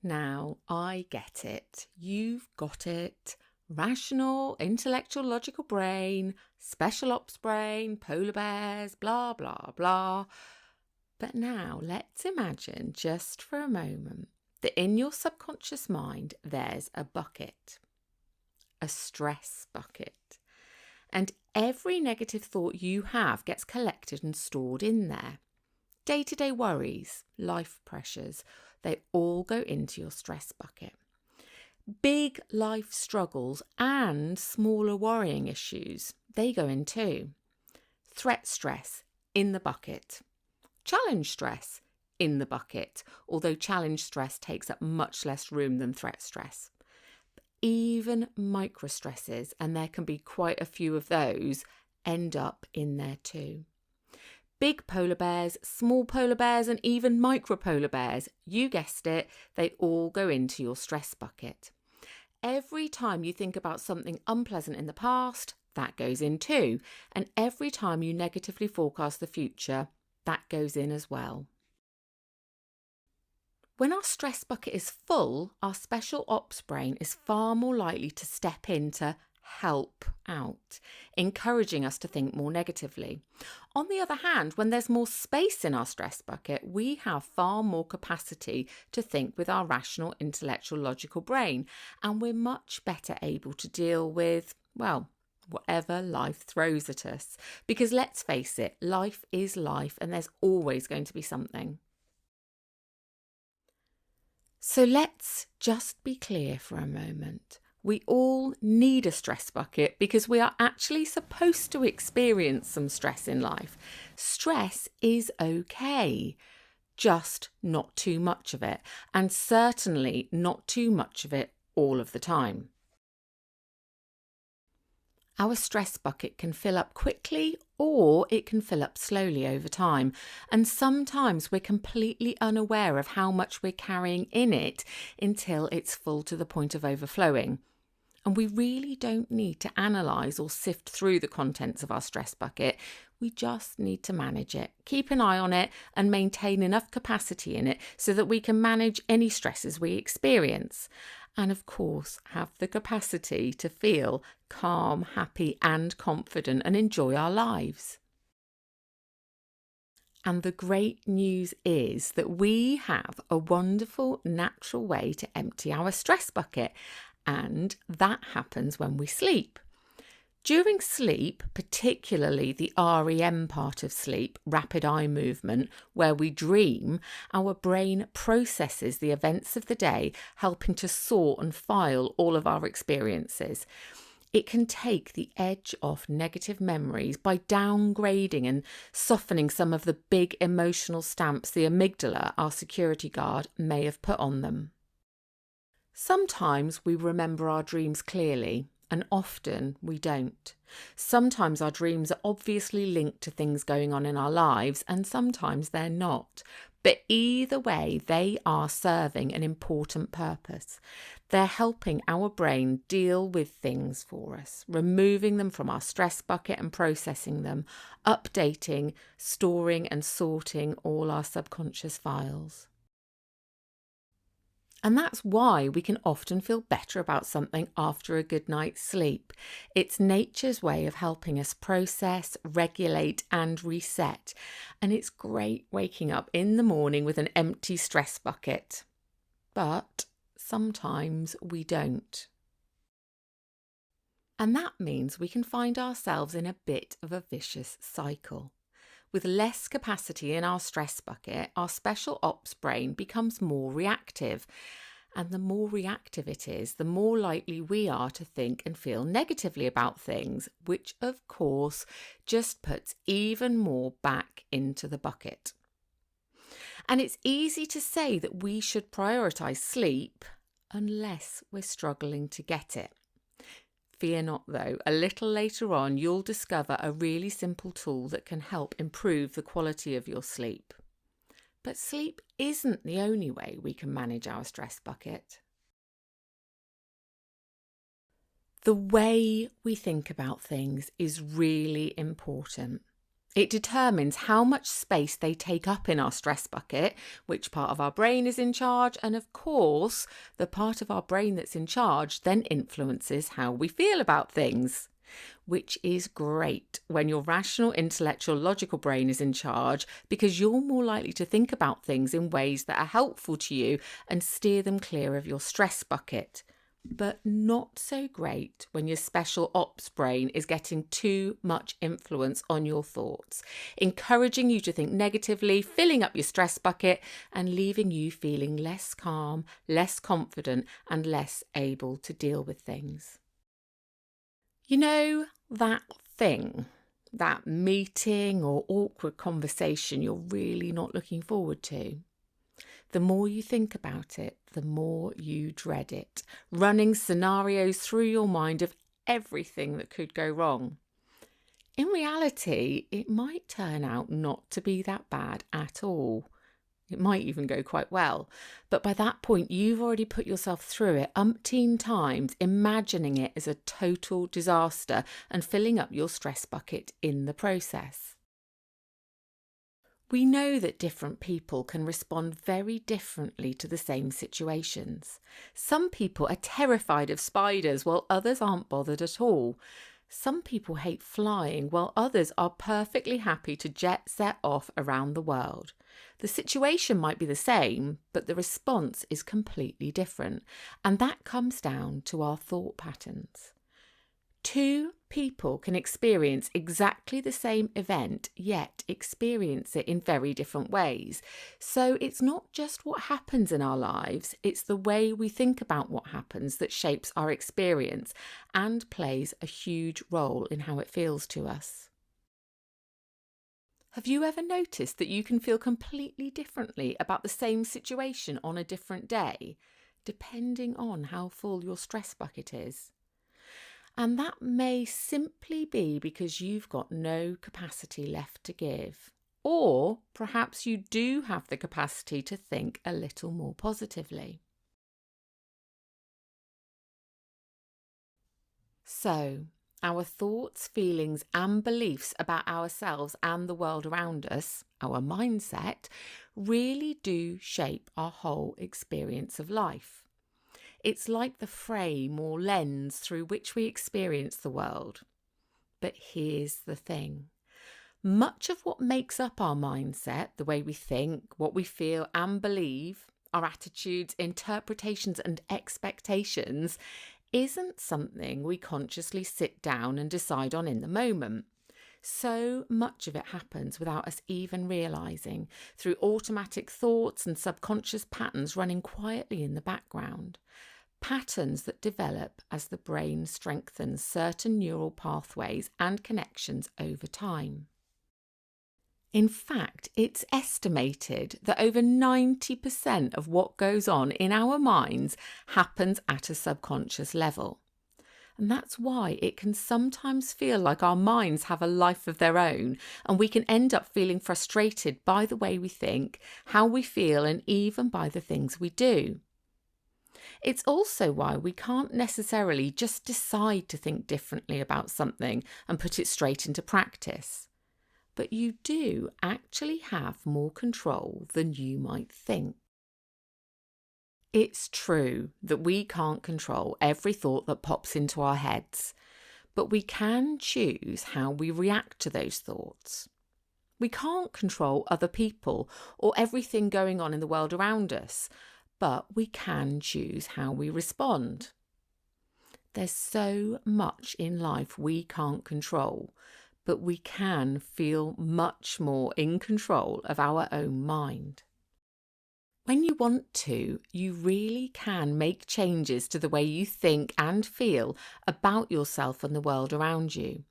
Now, I get it. You've got it. Rational, intellectual, logical brain, special ops brain, polar bears, blah, blah, blah. But now let's imagine just for a moment that in your subconscious mind there's a bucket, a stress bucket. And every negative thought you have gets collected and stored in there. Day-to-day worries, life pressures, they all go into your stress bucket. Big life struggles and smaller worrying issues, they go in too. Threat stress, in the bucket. Challenge stress, in the bucket, although challenge stress takes up much less room than threat stress. Even micro stresses, and there can be quite a few of those, end up in there too. Big polar bears, small polar bears, and even micro polar bears, you guessed it, they all go into your stress bucket. Every time you think about something unpleasant in the past, that goes in too. And every time you negatively forecast the future, that goes in as well. When our stress bucket is full, our special ops brain is far more likely to step in to help out, encouraging us to think more negatively. On the other hand, when there's more space in our stress bucket, we have far more capacity to think with our rational, intellectual, logical brain, and we're much better able to deal with, well, whatever life throws at us. Because let's face it, life is life, and there's always going to be something. So let's just be clear for a moment. We all need a stress bucket because we are actually supposed to experience some stress in life. Stress is okay, just not too much of it, and certainly not too much of it all of the time. Our stress bucket can fill up quickly or it can fill up slowly over time. And sometimes we're completely unaware of how much we're carrying in it until it's full to the point of overflowing. And we really don't need to analyse or sift through the contents of our stress bucket. We just need to manage it, keep an eye on it and maintain enough capacity in it so that we can manage any stresses we experience. And of course, have the capacity to feel calm, happy and confident and enjoy our lives. And the great news is that we have a wonderful natural way to empty our stress bucket, and that happens when we sleep. During sleep, particularly the REM part of sleep, rapid eye movement, where we dream, our brain processes the events of the day, helping to sort and file all of our experiences. It can take the edge off negative memories by downgrading and softening some of the big emotional stamps the amygdala, our security guard, may have put on them. Sometimes we remember our dreams clearly, and often we don't. Sometimes our dreams are obviously linked to things going on in our lives, and sometimes they're not. But either way, they are serving an important purpose. They're helping our brain deal with things for us, removing them from our stress bucket and processing them, updating, storing and sorting all our subconscious files. And that's why we can often feel better about something after a good night's sleep. It's nature's way of helping us process, regulate and reset. And it's great waking up in the morning with an empty stress bucket. But sometimes we don't. And that means we can find ourselves in a bit of a vicious cycle. With less capacity in our stress bucket, our special ops brain becomes more reactive. And the more reactive it is, the more likely we are to think and feel negatively about things, which of course just puts even more back into the bucket. And it's easy to say that we should prioritise sleep unless we're struggling to get it. Fear not though, a little later on you'll discover a really simple tool that can help improve the quality of your sleep. But sleep isn't the only way we can manage our stress bucket. The way we think about things is really important. It determines how much space they take up in our stress bucket, which part of our brain is in charge, and of course, the part of our brain that's in charge then influences how we feel about things. Which is great when your rational, intellectual, logical brain is in charge, because you're more likely to think about things in ways that are helpful to you and steer them clear of your stress bucket. But not so great when your special ops brain is getting too much influence on your thoughts, encouraging you to think negatively, filling up your stress bucket, and leaving you feeling less calm, less confident, and less able to deal with things. You know, that thing, that meeting or awkward conversation you're really not looking forward to. The more you think about it, the more you dread it, running scenarios through your mind of everything that could go wrong. In reality, it might turn out not to be that bad at all. It might even go quite well. But by that point, you've already put yourself through it umpteen times, imagining it as a total disaster and filling up your stress bucket in the process. We know that different people can respond very differently to the same situations. Some people are terrified of spiders while others aren't bothered at all. Some people hate flying while others are perfectly happy to jet set off around the world. The situation might be the same, but the response is completely different, and that comes down to our thought patterns. Two people can experience exactly the same event, yet experience it in very different ways. So it's not just what happens in our lives, it's the way we think about what happens that shapes our experience and plays a huge role in how it feels to us. Have you ever noticed that you can feel completely differently about the same situation on a different day, depending on how full your stress bucket is? And that may simply be because you've got no capacity left to give. Or perhaps you do have the capacity to think a little more positively. So, our thoughts, feelings, and beliefs about ourselves and the world around us, our mindset, really do shape our whole experience of life. It's like the frame or lens through which we experience the world. But here's the thing. Much of what makes up our mindset, the way we think, what we feel and believe, our attitudes, interpretations and expectations, isn't something we consciously sit down and decide on in the moment. So much of it happens without us even realising, through automatic thoughts and subconscious patterns running quietly in the background. Patterns that develop as the brain strengthens certain neural pathways and connections over time. In fact, it's estimated that over 90% of what goes on in our minds happens at a subconscious level. And that's why it can sometimes feel like our minds have a life of their own, and we can end up feeling frustrated by the way we think, how we feel, and even by the things we do. It's also why we can't necessarily just decide to think differently about something and put it straight into practice. But you do actually have more control than you might think. It's true that we can't control every thought that pops into our heads, but we can choose how we react to those thoughts. We can't control other people or everything going on in the world around us, but we can choose how we respond. There's so much in life we can't control, but we can feel much more in control of our own mind. When you want to, you really can make changes to the way you think and feel about yourself and the world around you.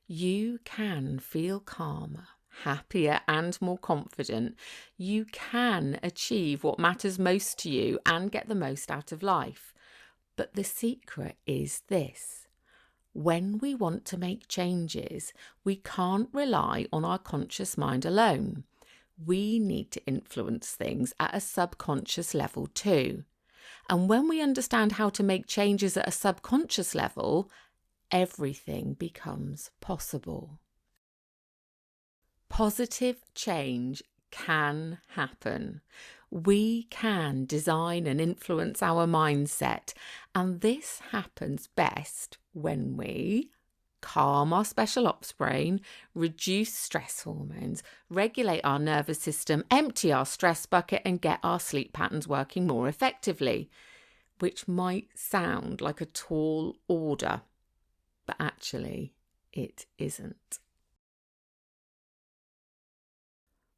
You can feel calmer, happier and more confident. You can achieve what matters most to you and get the most out of life. But the secret is this. When we want to make changes, we can't rely on our conscious mind alone. We need to influence things at a subconscious level too. And when we understand how to make changes at a subconscious level, everything becomes possible. Positive change can happen. We can design and influence our mindset, and this happens best when we calm our special ops brain, reduce stress hormones, regulate our nervous system, empty our stress bucket, and get our sleep patterns working more effectively, which might sound like a tall order, but actually it isn't.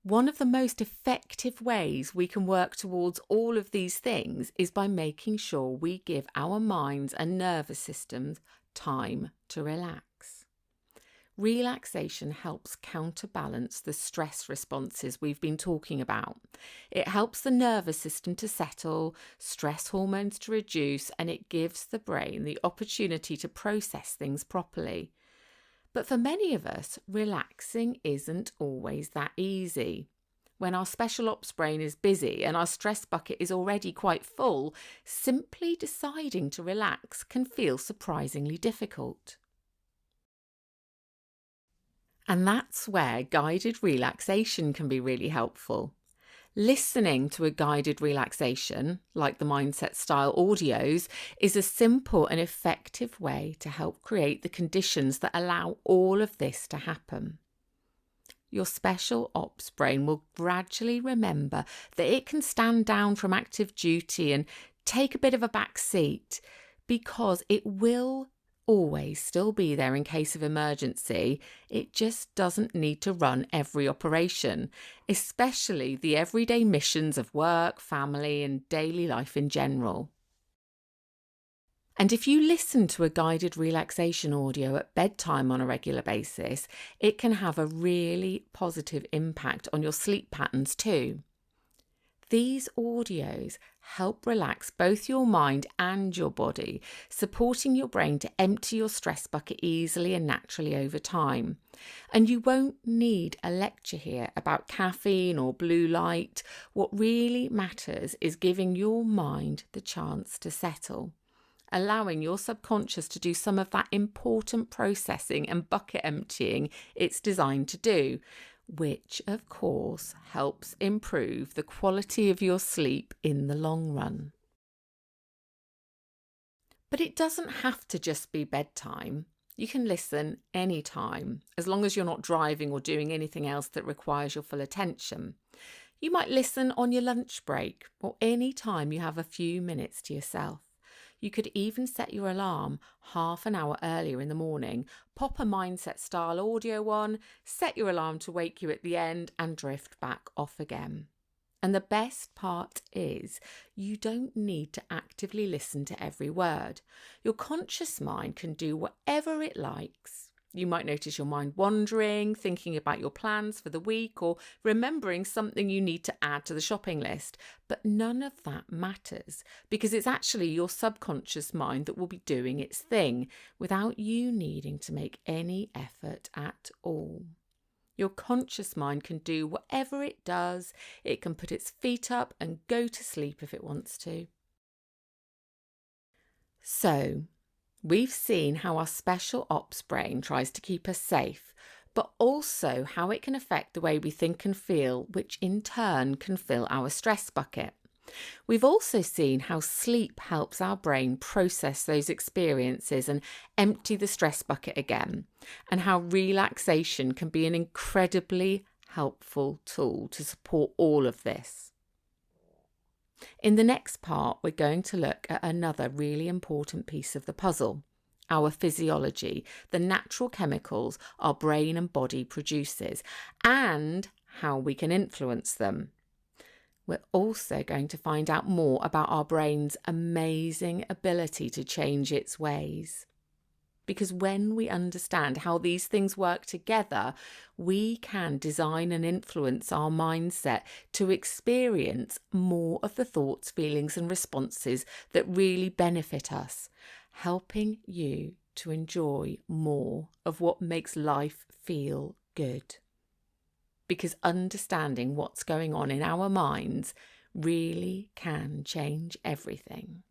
One of the most effective ways we can work towards all of these things is by making sure we give our minds and nervous systems time to relax. Relaxation helps counterbalance the stress responses we've been talking about. It helps the nervous system to settle, stress hormones to reduce, and it gives the brain the opportunity to process things properly. But for many of us, relaxing isn't always that easy. When our special ops brain is busy and our stress bucket is already quite full, simply deciding to relax can feel surprisingly difficult. And that's where guided relaxation can be really helpful. Listening to a guided relaxation, like the Mindset Style audios, is a simple and effective way to help create the conditions that allow all of this to happen. Your special ops brain will gradually remember that it can stand down from active duty and take a bit of a back seat, because it will always still be there in case of emergency. It just doesn't need to run every operation, especially the everyday missions of work, family, and daily life in general. And if you listen to a guided relaxation audio at bedtime on a regular basis, it can have a really positive impact on your sleep patterns too. These audios help relax both your mind and your body, supporting your brain to empty your stress bucket easily and naturally over time. And you won't need a lecture here about caffeine or blue light. What really matters is giving your mind the chance to settle, allowing your subconscious to do some of that important processing and bucket emptying it's designed to do, which of course helps improve the quality of your sleep in the long run. But it doesn't have to just be bedtime. You can listen anytime, as long as you're not driving or doing anything else that requires your full attention. You might listen on your lunch break or any time you have a few minutes to yourself. You could even set your alarm half an hour earlier in the morning, pop a Mindset Style audio on, set your alarm to wake you at the end, and drift back off again. And the best part is, you don't need to actively listen to every word. Your conscious mind can do whatever it likes. You might notice your mind wandering, thinking about your plans for the week, or remembering something you need to add to the shopping list. But none of that matters, because it's actually your subconscious mind that will be doing its thing without you needing to make any effort at all. Your conscious mind can do whatever it does. It can put its feet up and go to sleep if it wants to. So, we've seen how our special ops brain tries to keep us safe, but also how it can affect the way we think and feel, which in turn can fill our stress bucket. We've also seen how sleep helps our brain process those experiences and empty the stress bucket again, and how relaxation can be an incredibly helpful tool to support all of this. In the next part, we're going to look at another really important piece of the puzzle: our physiology, the natural chemicals our brain and body produces, and how we can influence them. We're also going to find out more about our brain's amazing ability to change its ways. Because when we understand how these things work together, we can design and influence our mindset to experience more of the thoughts, feelings, and responses that really benefit us, helping you to enjoy more of what makes life feel good. Because understanding what's going on in our minds really can change everything.